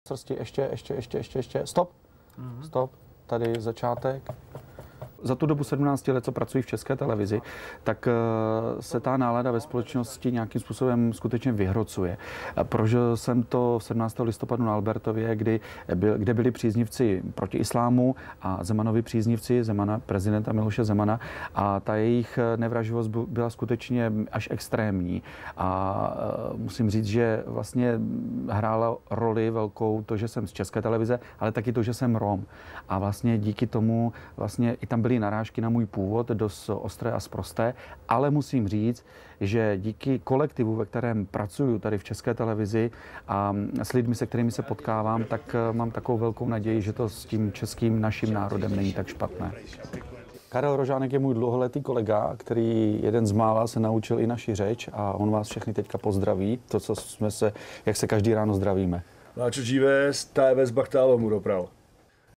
Srsti, ještě. Stop. Stop. Tady začátek. Za tu dobu 17 let, co pracuji v České televizi, tak se ta nálada ve společnosti nějakým způsobem skutečně vyhrocuje. Prožil jsem to 17. listopadu na Albertově, kde byli příznivci proti islámu a Zemanovi příznivci, prezidenta Miloše Zemana, a ta jejich nevraživost byla skutečně až extrémní. A musím říct, že vlastně hrála roli velkou to, že jsem z České televize, ale taky to, že jsem Rom. A vlastně díky tomu vlastně i tam byly narážky na můj původ, dost ostré a sprosté, ale musím říct, že díky kolektivu, ve kterém pracuju tady v České televizi a s lidmi, se kterými se potkávám, tak mám takovou velkou naději, že to s tím českým naším národem není tak špatné. Karel Rožánek je můj dlouholetý kolega, který jeden z mála se naučil i naši řeč a on vás všechny teďka pozdraví, to, co jak se každý ráno zdravíme. Láčo živé, stáje bez Bachtálomu dopravo.